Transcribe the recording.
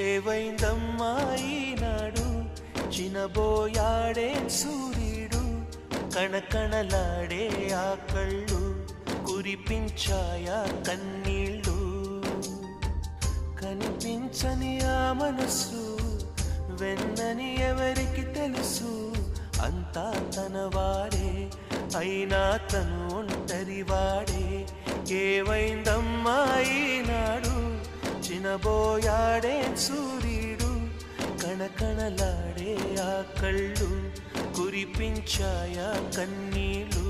ఏవైందమ్మా ఈనాడు చినబోయాడే సూర్యుడు కణకణలాడే ఆ కళ్ళు కురిపించాయా కన్నీళ్ళు కనిపించని ఆ మనసు వెన్నని ఎవరికి తెలుసు అంతా తనవాడే అయినా తను ఒంటరివాడే ఏవైందమ్మా ఈనాడు చినబోయాడే సూర్యుడు కణకణలాడే ఆ కళ్ళు కురిపించాయా కన్నీళ్ళు